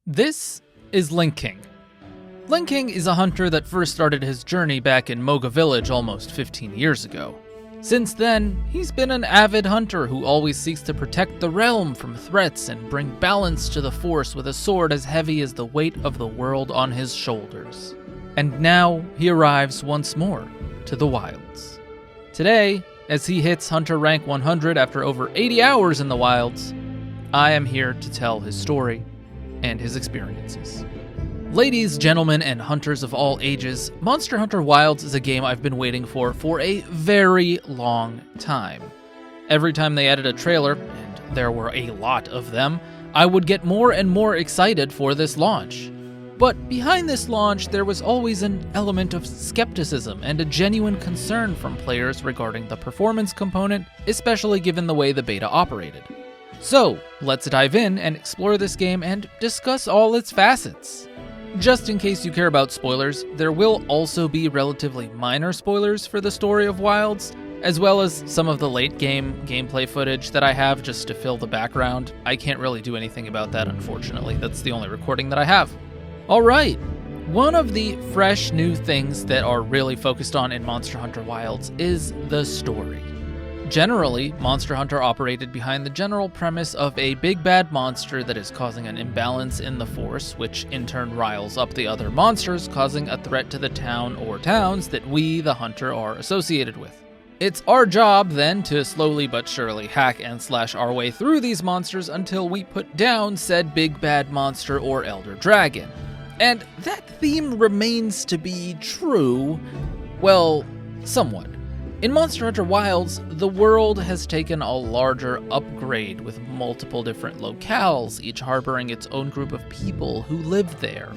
This is Link King. Link King is a hunter that first started his journey back in Moga Village almost 15 years ago. Since then, he's been an avid hunter who always seeks to protect the realm from threats and bring balance to the Force with a sword as heavy as the weight of the world on his shoulders. And now he arrives once more to the wilds. Today, as he hits Hunter rank 100 after over 80 hours in the wilds, I am here to tell his story and his experiences. Ladies, gentlemen, and hunters of all ages, Monster Hunter Wilds is a game I've been waiting for a very long time. Every time they added a trailer, and there were a lot of them, I would get more and more excited for this launch. But behind this launch, there was always an element of skepticism and a genuine concern from players regarding the performance component, especially given the way the beta operated. So, let's dive in and explore this game and discuss all its facets. Just in case you care about spoilers, there will also be relatively minor spoilers for the story of Wilds, as well as some of the late game gameplay footage that I have just to fill the background. I can't really do anything about that, unfortunately. That's the only recording that I have. Alright, one of the fresh new things that are really focused on in Monster Hunter Wilds is the story. Generally, Monster Hunter operated behind the general premise of a big bad monster that is causing an imbalance in the Force, which in turn riles up the other monsters, causing a threat to the town or towns that we, the hunter, are associated with. It's our job, then, to slowly but surely hack and slash our way through these monsters until we put down said big bad monster or elder dragon. And that theme remains to be true, well, somewhat. In Monster Hunter Wilds, the world has taken a larger upgrade with multiple different locales, each harboring its own group of people who live there.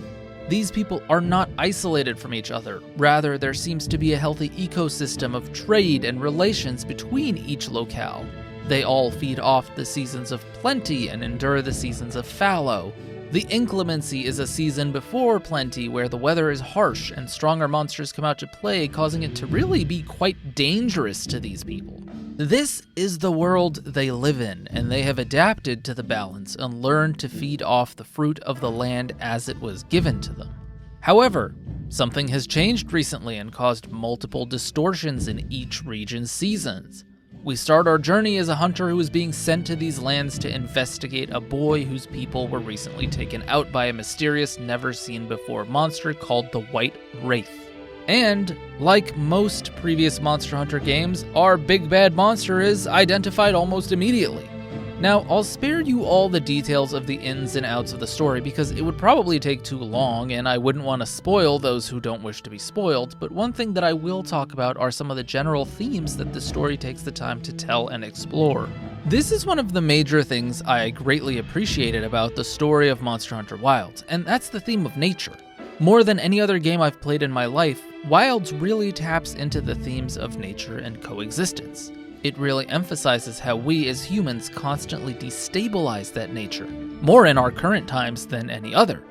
These people are not isolated from each other, rather there seems to be a healthy ecosystem of trade and relations between each locale. They all feed off the seasons of plenty and endure the seasons of fallow. The inclemency is a season before plenty where the weather is harsh and stronger monsters come out to play, causing it to really be quite dangerous to these people. This is the world they live in, and they have adapted to the balance and learned to feed off the fruit of the land as it was given to them. However, something has changed recently and caused multiple distortions in each region's seasons. We start our journey as a hunter who is being sent to these lands to investigate a boy whose people were recently taken out by a mysterious, never-seen-before monster called the White Wraith. And, like most previous Monster Hunter games, our big bad monster is identified almost immediately. Now, I'll spare you all the details of the ins and outs of the story because it would probably take too long and I wouldn't want to spoil those who don't wish to be spoiled, but one thing that I will talk about are some of the general themes that the story takes the time to tell and explore. This is one of the major things I greatly appreciated about the story of Monster Hunter Wilds, and that's the theme of nature. More than any other game I've played in my life, Wilds really taps into the themes of nature and coexistence. It really emphasizes how we as humans constantly destabilize that nature, more in our current times than any other,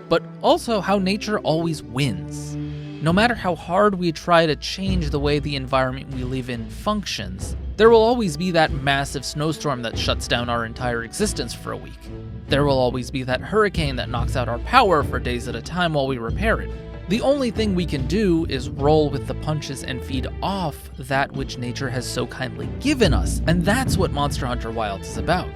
but also how nature always wins. No matter how hard we try to change the way the environment we live in functions, there will always be that massive snowstorm that shuts down our entire existence for a week. There will always be that hurricane that knocks out our power for days at a time while we repair it. The only thing we can do is roll with the punches and feed off that which nature has so kindly given us, and that's what Monster Hunter Wilds is about.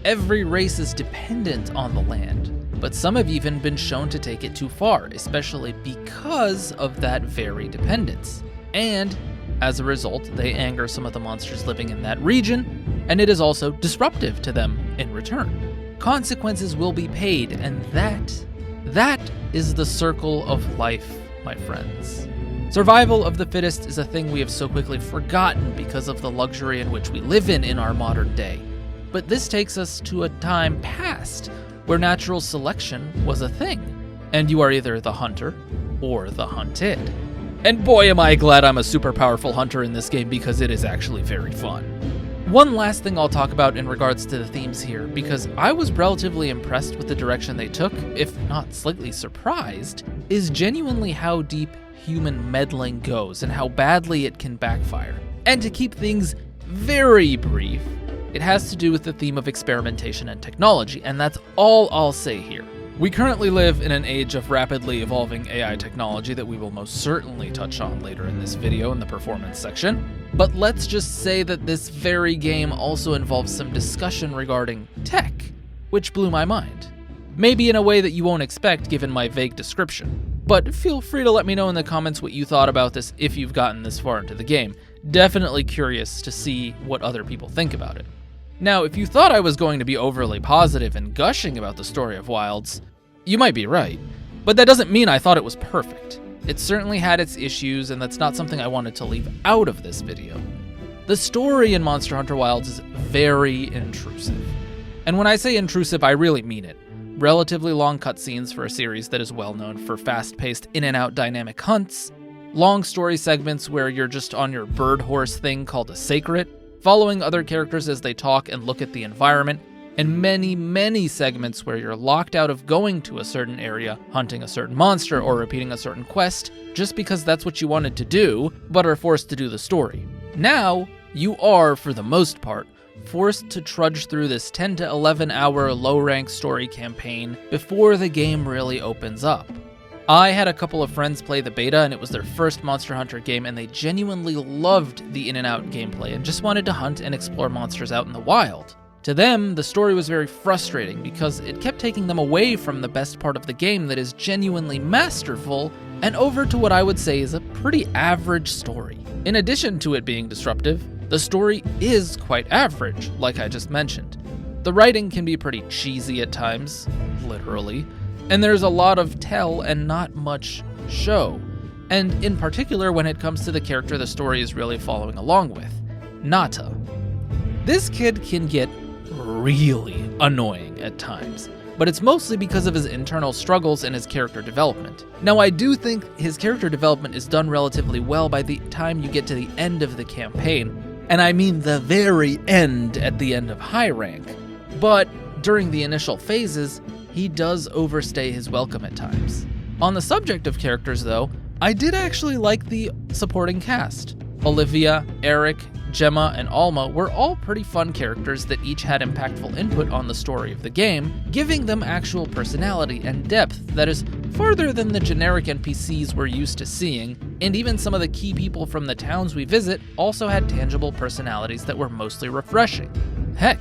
Every race is dependent on the land, but some have even been shown to take it too far, especially because of that very dependence. And, as a result, they anger some of the monsters living in that region, and it is also disruptive to them in return. Consequences will be paid, and that is the circle of life, my friends. Survival of the fittest is a thing we have so quickly forgotten because of the luxury in which we live in our modern day. But this takes us to a time past where natural selection was a thing, and you are either the hunter or the hunted. And boy am I glad I'm a super powerful hunter in this game because it is actually very fun. One last thing I'll talk about in regards to the themes here, because I was relatively impressed with the direction they took, if not slightly surprised, is genuinely how deep human meddling goes and how badly it can backfire. And to keep things very brief, it has to do with the theme of experimentation and technology, and that's all I'll say here. We currently live in an age of rapidly evolving AI technology that we will most certainly touch on later in this video in the performance section, but let's just say that this very game also involves some discussion regarding tech, which blew my mind. Maybe in a way that you won't expect given my vague description, but feel free to let me know in the comments what you thought about this if you've gotten this far into the game. Definitely curious to see what other people think about it. Now, if you thought I was going to be overly positive and gushing about the story of Wilds, you might be right, but that doesn't mean I thought it was perfect. It certainly had its issues, and that's not something I wanted to leave out of this video. The story in Monster Hunter Wilds is very intrusive. And when I say intrusive, I really mean it. Relatively long cutscenes for a series that is well known for fast-paced in-and-out dynamic hunts, long story segments where you're just on your bird horse thing called a sacred, following other characters as they talk and look at the environment, and many segments where you're locked out of going to a certain area, hunting a certain monster, or repeating a certain quest, just because that's what you wanted to do, but are forced to do the story. Now, you are, for the most part, forced to trudge through this 10 to 11 hour low-rank story campaign before the game really opens up. I had a couple of friends play the beta, and it was their first Monster Hunter game, and they genuinely loved the in-and-out gameplay and just wanted to hunt and explore monsters out in the wild. To them, the story was very frustrating because it kept taking them away from the best part of the game that is genuinely masterful and over to what I would say is a pretty average story. In addition to it being disruptive, the story is quite average, like I just mentioned. The writing can be pretty cheesy at times, literally, and there's a lot of tell and not much show. And in particular when it comes to the character the story is really following along with, Nata. This kid can get really annoying at times, but it's mostly because of his internal struggles and his character development. Now, I do think his character development is done relatively well by the time you get to the end of the campaign, and I mean the very end at the end of high rank. But during the initial phases, he does overstay his welcome at times. On the subject of characters though, I did actually like the supporting cast. Olivia, Eric, Gemma, and Alma were all pretty fun characters that each had impactful input on the story of the game, giving them actual personality and depth that is farther than the generic NPCs we're used to seeing, and even some of the key people from the towns we visit also had tangible personalities that were mostly refreshing. Heck,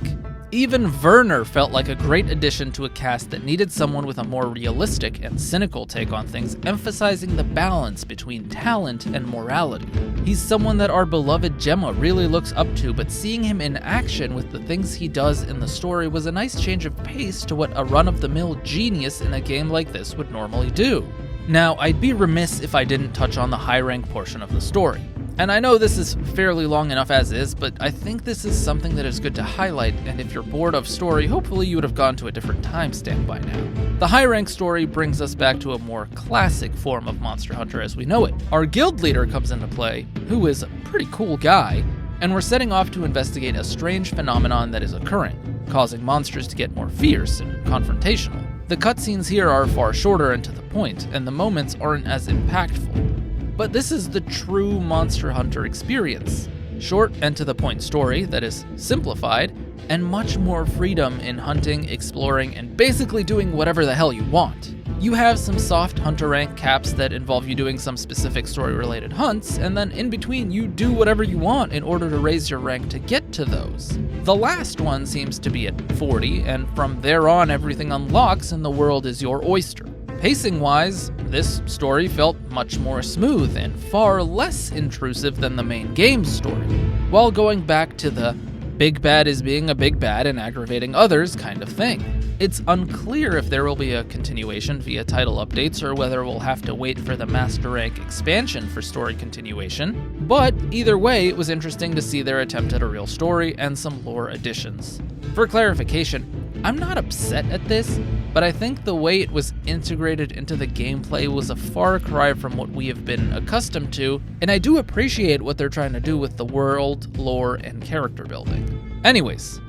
even Werner felt like a great addition to a cast that needed someone with a more realistic and cynical take on things, emphasizing the balance between talent and morality. He's someone that our beloved Gemma really looks up to, but seeing him in action with the things he does in the story was a nice change of pace to what a run-of-the-mill genius in a game like this would normally do. Now, I'd be remiss if I didn't touch on the high-rank portion of the story. And I know this is fairly long enough as is, but I think this is something that is good to highlight, and if you're bored of story, hopefully you would have gone to a different timestamp by now. The high-rank story brings us back to a more classic form of Monster Hunter as we know it. Our guild leader comes into play, who is a pretty cool guy, and we're setting off to investigate a strange phenomenon that is occurring, causing monsters to get more fierce and confrontational. The cutscenes here are far shorter and to the point, and the moments aren't as impactful. But this is the true Monster Hunter experience. Short and to the point story that is simplified, and much more freedom in hunting, exploring, and basically doing whatever the hell you want. You have some soft hunter rank caps that involve you doing some specific story-related hunts, and then in between you do whatever you want in order to raise your rank to get to those. The last one seems to be at 40, and from there on everything unlocks and the world is your oyster. Pacing-wise, this story felt much more smooth and far less intrusive than the main game's story, while going back to the big bad is being a big bad and aggravating others kind of thing. It's unclear if there will be a continuation via title updates or whether we'll have to wait for the Master Rank expansion for story continuation, but either way, it was interesting to see their attempt at a real story and some lore additions. For clarification, I'm not upset at this, but I think the way it was integrated into the gameplay was a far cry from what we have been accustomed to, and I do appreciate what they're trying to do with the world, lore, and character building. Anyways,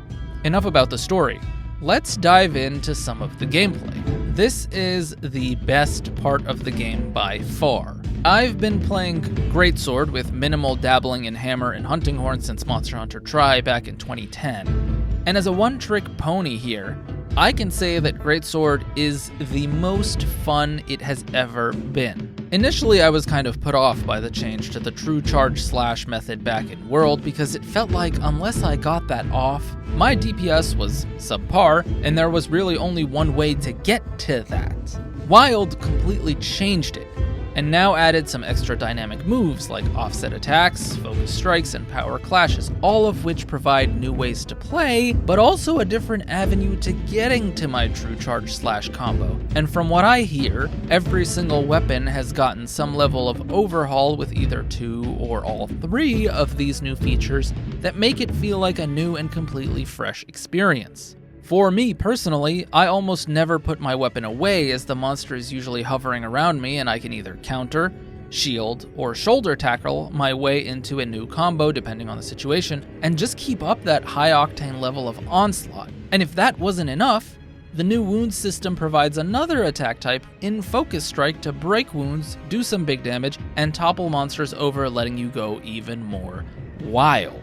enough about the story. Let's dive into some of the gameplay. This is the best part of the game by far. I've been playing Greatsword with minimal dabbling in hammer and hunting horn since Monster Hunter Tri back in 2010. And as a one-trick pony here, I can say that Greatsword is the most fun it has ever been. Initially, I was kind of put off by the change to the true charge slash method back in World because it felt like unless I got that off, my DPS was subpar, and there was really only one way to get to that. Wild completely changed it, and now added some extra dynamic moves like offset attacks, focus strikes, and power clashes, all of which provide new ways to play, but also a different avenue to getting to my true charge slash combo. And from what I hear, every single weapon has gotten some level of overhaul with either 2 or all 3 of these new features that make it feel like a new and completely fresh experience. For me personally, I almost never put my weapon away as the monster is usually hovering around me and I can either counter, shield, or shoulder tackle my way into a new combo depending on the situation, and just keep up that high octane level of onslaught. And if that wasn't enough, the new wound system provides another attack type in Focus Strike to break wounds, do some big damage, and topple monsters over, letting you go even more wild.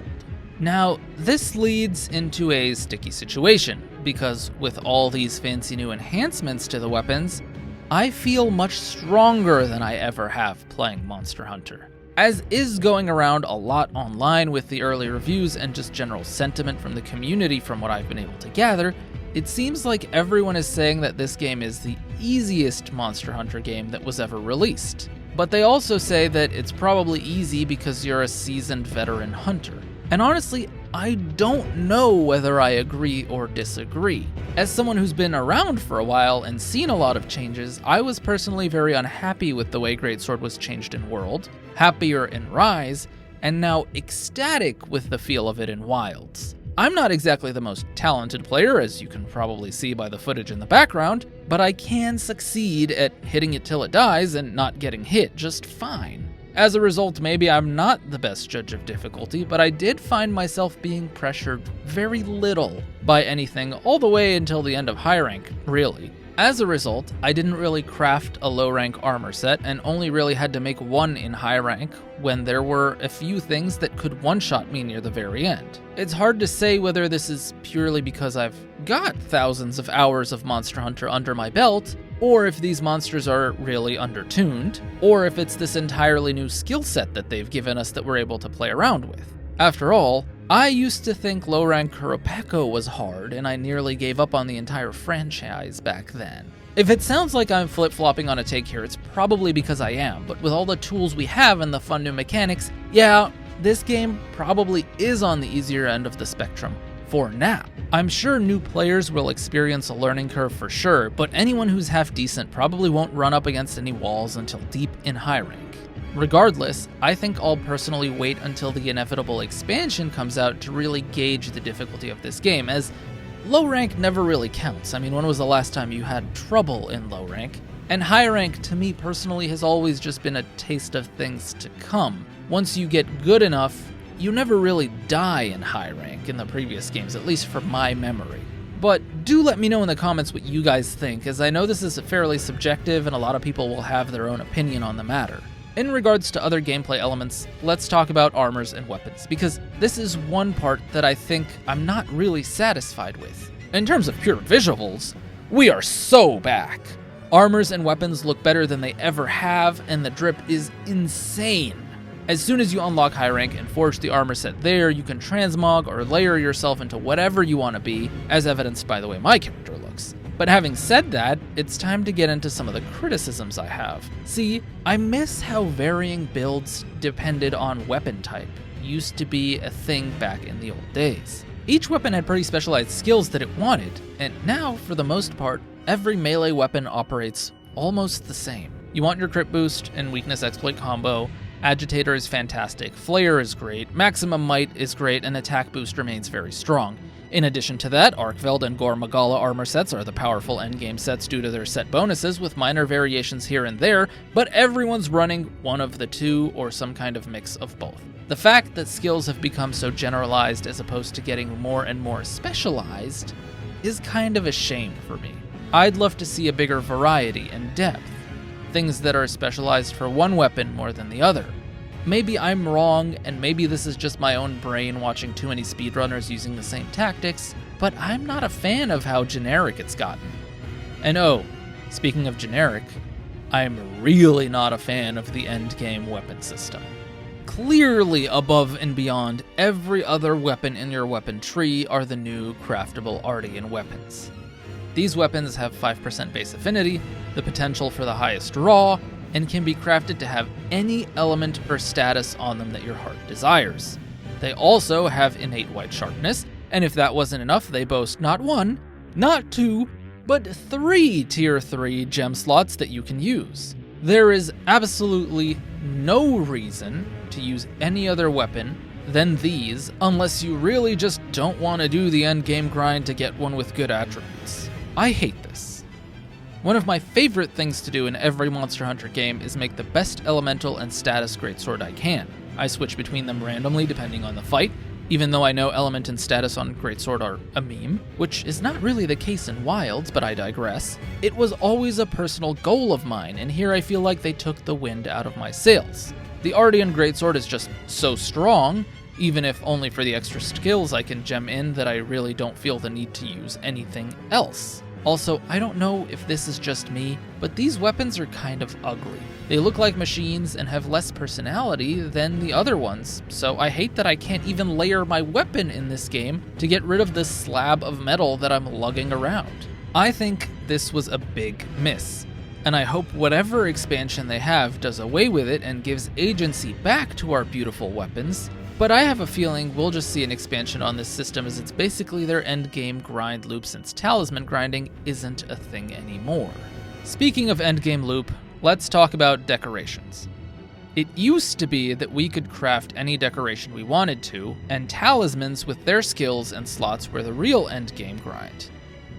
Now, this leads into a sticky situation, because with all these fancy new enhancements to the weapons, I feel much stronger than I ever have playing Monster Hunter. As is going around a lot online with the early reviews and just general sentiment from the community from what I've been able to gather, it seems like everyone is saying that this game is the easiest Monster Hunter game that was ever released. But they also say that it's probably easy because you're a seasoned veteran hunter. And honestly, I don't know whether I agree or disagree. As someone who's been around for a while and seen a lot of changes, I was personally very unhappy with the way Greatsword was changed in World, happier in Rise, and now ecstatic with the feel of it in Wilds. I'm not exactly the most talented player, as you can probably see by the footage in the background, but I can succeed at hitting it till it dies and not getting hit just fine. As a result, maybe I'm not the best judge of difficulty, but I did find myself being pressured very little by anything all the way until the end of high rank, really. As a result, I didn't really craft a low rank armor set and only really had to make one in high rank when there were a few things that could one-shot me near the very end. It's hard to say whether this is purely because I've got thousands of hours of Monster Hunter under my belt, or if these monsters are really undertuned, or if it's this entirely new skill set that they've given us that we're able to play around with. After all, I used to think low-rank Kurapeko was hard, and I nearly gave up on the entire franchise back then. If it sounds like I'm flip-flopping on a take here, it's probably because I am, but with all the tools we have and the fun new mechanics, yeah, this game probably is on the easier end of the spectrum. For now. I'm sure new players will experience a learning curve for sure, but anyone who's half decent probably won't run up against any walls until deep in high rank. Regardless, I think I'll personally wait until the inevitable expansion comes out to really gauge the difficulty of this game, as low rank never really counts. I mean, when was the last time you had trouble in low rank? And high rank, to me personally, has always just been a taste of things to come. Once you get good enough, you never really die in high rank in the previous games, at least from my memory. But do let me know in the comments what you guys think, as I know this is fairly subjective and a lot of people will have their own opinion on the matter. In regards to other gameplay elements, let's talk about armors and weapons, because this is one part that I think I'm not really satisfied with. In terms of pure visuals, we are so back. Armors and weapons look better than they ever have, and the drip is insane. As soon as you unlock high rank and forge the armor set there, you can transmog or layer yourself into whatever you want to be, as evidenced by the way my character looks. But having said that, it's time to get into some of the criticisms I have. See, I miss how varying builds depended on weapon type used to be a thing back in the old days. Each weapon had pretty specialized skills that it wanted, and now, for the most part, every melee weapon operates almost the same. You want your crit boost and weakness exploit combo, Agitator is fantastic, Flare is great, Maximum Might is great, and Attack Boost remains very strong. In addition to that, Arkveld and Gore Magala armor sets are the powerful endgame sets due to their set bonuses, with minor variations here and there, but everyone's running one of the two or some kind of mix of both. The fact that skills have become so generalized as opposed to getting more and more specialized is kind of a shame for me. I'd love to see a bigger variety and depth. Things that are specialized for one weapon more than the other. Maybe I'm wrong, and maybe this is just my own brain watching too many speedrunners using the same tactics, but I'm not a fan of how generic it's gotten. And oh, speaking of generic, I'm really not a fan of the endgame weapon system. Clearly above and beyond every other weapon in your weapon tree are the new craftable Ardean weapons. These weapons have 5% base affinity, the potential for the highest raw, and can be crafted to have any element or status on them that your heart desires. They also have innate white sharpness, and if that wasn't enough, they boast not 1, not 2, but 3 tier 3 gem slots that you can use. There is absolutely no reason to use any other weapon than these unless you really just don't want to do the endgame grind to get one with good attributes. I hate this. One of my favorite things to do in every Monster Hunter game is make the best elemental and status greatsword I can. I switch between them randomly depending on the fight, even though I know element and status on greatsword are a meme, which is not really the case in Wilds, but I digress. It was always a personal goal of mine, and here I feel like they took the wind out of my sails. The Ardean greatsword is just so strong, even if only for the extra skills I can gem in, that I really don't feel the need to use anything else. Also, I don't know if this is just me, but these weapons are kind of ugly. They look like machines and have less personality than the other ones, so I hate that I can't even layer my weapon in this game to get rid of this slab of metal that I'm lugging around. I think this was a big miss, and I hope whatever expansion they have does away with it and gives agency back to our beautiful weapons. But I have a feeling we'll just see an expansion on this system, as it's basically their endgame grind loop, since talisman grinding isn't a thing anymore. Speaking of endgame loop, let's talk about decorations. It used to be that we could craft any decoration we wanted to, and talismans with their skills and slots were the real endgame grind.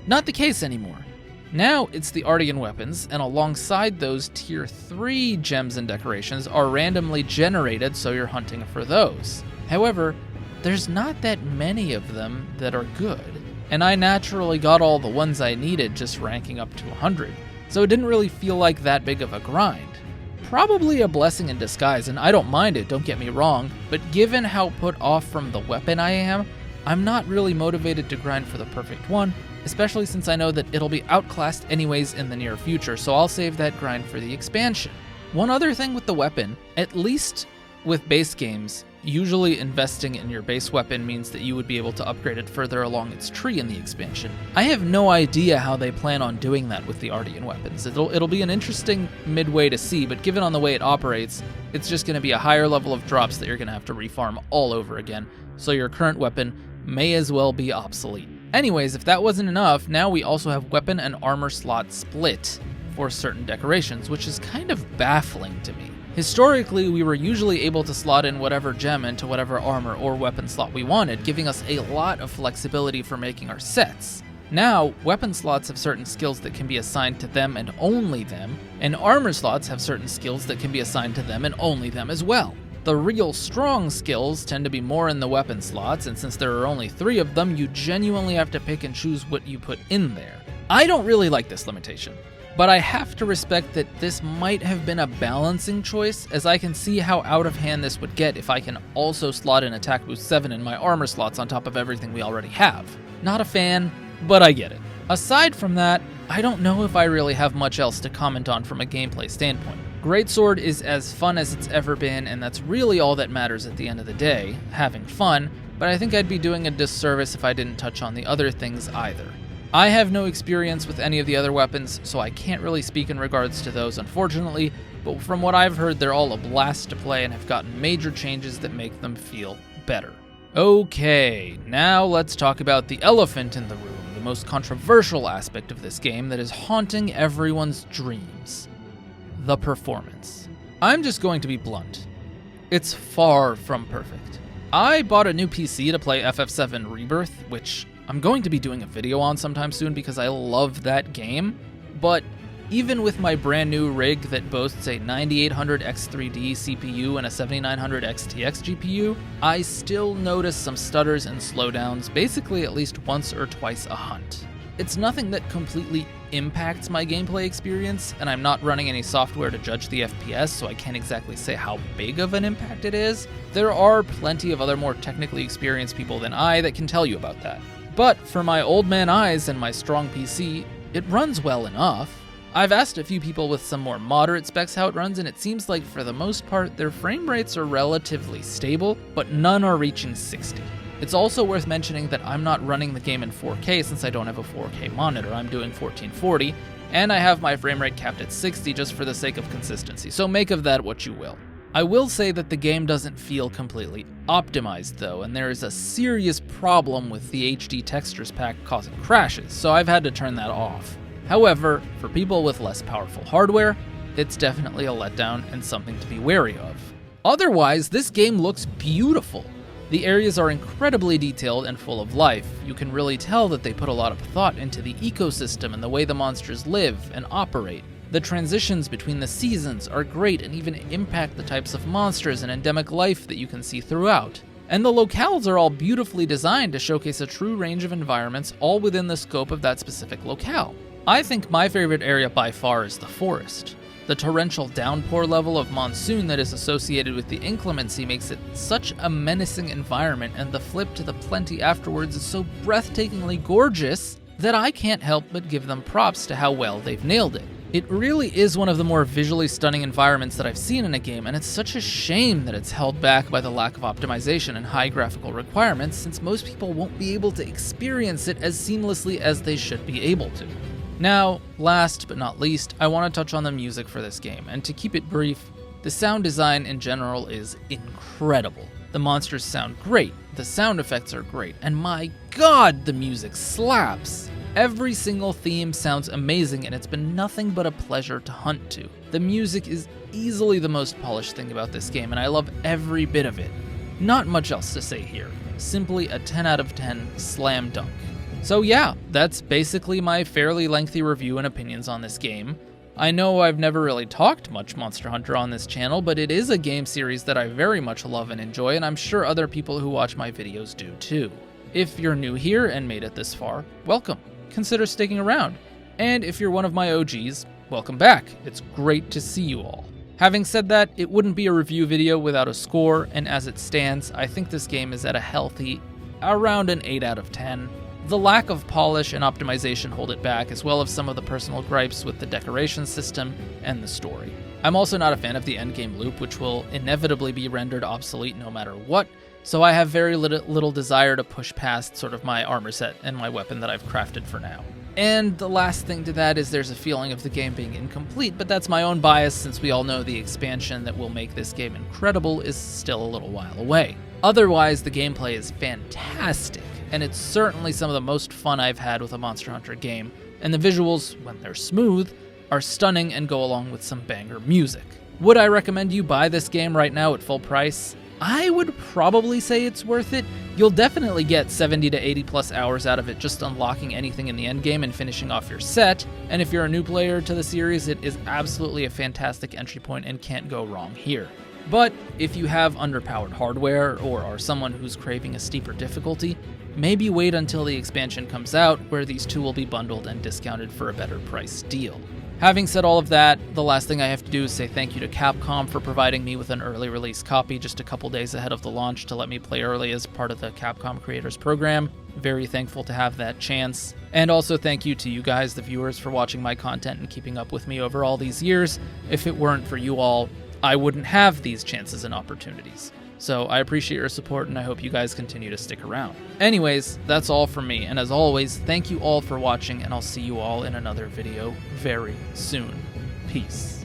Not the case anymore. Now it's the Ardean weapons, and alongside those, tier 3 gems and decorations are randomly generated, so you're hunting for those. However, there's not that many of them that are good, and I naturally got all the ones I needed just ranking up to 100, so it didn't really feel like that big of a grind. Probably a blessing in disguise, and I don't mind it, don't get me wrong, but given how put off from the weapon I am, I'm not really motivated to grind for the perfect one, especially since I know that it'll be outclassed anyways in the near future, so I'll save that grind for the expansion. One other thing with the weapon, at least with base games, usually investing in your base weapon means that you would be able to upgrade it further along its tree in the expansion. I have no idea how they plan on doing that with the Ardean weapons. It'll be an interesting midway to see, but given on the way it operates, it's just going to be a higher level of drops that you're going to have to refarm all over again, so your current weapon may as well be obsolete. Anyways, if that wasn't enough, now we also have weapon and armor slot split for certain decorations, which is kind of baffling to me. Historically, we were usually able to slot in whatever gem into whatever armor or weapon slot we wanted, giving us a lot of flexibility for making our sets. Now, weapon slots have certain skills that can be assigned to them and only them, and armor slots have certain skills that can be assigned to them and only them as well. The real strong skills tend to be more in the weapon slots, and since there are only 3 of them, you genuinely have to pick and choose what you put in there. I don't really like this limitation, but I have to respect that this might have been a balancing choice, as I can see how out of hand this would get if I can also slot in attack boost 7 in my armor slots on top of everything we already have. Not a fan, but I get it. Aside from that, I don't know if I really have much else to comment on from a gameplay standpoint. Greatsword is as fun as it's ever been, and that's really all that matters at the end of the day, having fun, but I think I'd be doing a disservice if I didn't touch on the other things either. I have no experience with any of the other weapons, so I can't really speak in regards to those, unfortunately, but from what I've heard, they're all a blast to play and have gotten major changes that make them feel better. Okay, now let's talk about the elephant in the room, the most controversial aspect of this game that is haunting everyone's dreams: the performance. I'm just going to be blunt. It's far from perfect. I bought a new PC to play FF7 Rebirth, which I'm going to be doing a video on sometime soon because I love that game, but even with my brand new rig that boasts a 9800 X3D CPU and a 7900 XTX GPU, I still notice some stutters and slowdowns basically at least once or twice a hunt. It's nothing that completely impacts my gameplay experience, and I'm not running any software to judge the FPS, so I can't exactly say how big of an impact it is. There are plenty of other more technically experienced people than I that can tell you about that. But for my old man eyes and my strong PC, it runs well enough. I've asked a few people with some more moderate specs how it runs, and it seems like for the most part, their frame rates are relatively stable, but none are reaching 60. It's also worth mentioning that I'm not running the game in 4K since I don't have a 4K monitor. I'm doing 1440, and I have my frame rate capped at 60 just for the sake of consistency, so make of that what you will. I will say that the game doesn't feel completely optimized though, and there is a serious problem with the HD textures pack causing crashes, so I've had to turn that off. However, for people with less powerful hardware, it's definitely a letdown and something to be wary of. Otherwise, this game looks beautiful. The areas are incredibly detailed and full of life. You can really tell that they put a lot of thought into the ecosystem and the way the monsters live and operate. The transitions between the seasons are great and even impact the types of monsters and endemic life that you can see throughout. And the locales are all beautifully designed to showcase a true range of environments all within the scope of that specific locale. I think my favorite area by far is the forest. The torrential downpour level of monsoon that is associated with the inclemency makes it such a menacing environment, and the flip to the plenty afterwards is so breathtakingly gorgeous that I can't help but give them props to how well they've nailed it. It really is one of the more visually stunning environments that I've seen in a game, and it's such a shame that it's held back by the lack of optimization and high graphical requirements, since most people won't be able to experience it as seamlessly as they should be able to. Now, last but not least, I want to touch on the music for this game, and to keep it brief, the sound design in general is incredible. The monsters sound great, the sound effects are great, and my god, the music slaps! Every single theme sounds amazing, and it's been nothing but a pleasure to hunt to. The music is easily the most polished thing about this game, and I love every bit of it. Not much else to say here. Simply a 10 out of 10 slam dunk. So yeah, that's basically my fairly lengthy review and opinions on this game. I know I've never really talked much Monster Hunter on this channel, but it is a game series that I very much love and enjoy, and I'm sure other people who watch my videos do too. If you're new here and made it this far, welcome. Consider sticking around. And if you're one of my OGs, welcome back. It's great to see you all. Having said that, it wouldn't be a review video without a score, and as it stands, I think this game is at a healthy, around an 8 out of 10. The lack of polish and optimization hold it back, as well as some of the personal gripes with the decoration system and the story. I'm also not a fan of the endgame loop, which will inevitably be rendered obsolete no matter what, so I have very little desire to push past sort of my armor set and my weapon that I've crafted for now. And the last thing to that is there's a feeling of the game being incomplete, but that's my own bias since we all know the expansion that will make this game incredible is still a little while away. Otherwise, the gameplay is fantastic, and it's certainly some of the most fun I've had with a Monster Hunter game, and the visuals, when they're smooth, are stunning and go along with some banger music. Would I recommend you buy this game right now at full price? I would probably say it's worth it. You'll definitely get 70 to 80 plus hours out of it just unlocking anything in the endgame and finishing off your set, and if you're a new player to the series, it is absolutely a fantastic entry point and can't go wrong here. But if you have underpowered hardware or are someone who's craving a steeper difficulty, maybe wait until the expansion comes out where these two will be bundled and discounted for a better price deal. Having said all of that, the last thing I have to do is say thank you to Capcom for providing me with an early release copy just a couple days ahead of the launch to let me play early as part of the Capcom Creators Program. Very thankful to have that chance. And also thank you to you guys, the viewers, for watching my content and keeping up with me over all these years. If it weren't for you all, I wouldn't have these chances and opportunities. So I appreciate your support, and I hope you guys continue to stick around. Anyways, that's all from me, and as always, thank you all for watching, and I'll see you all in another video very soon. Peace.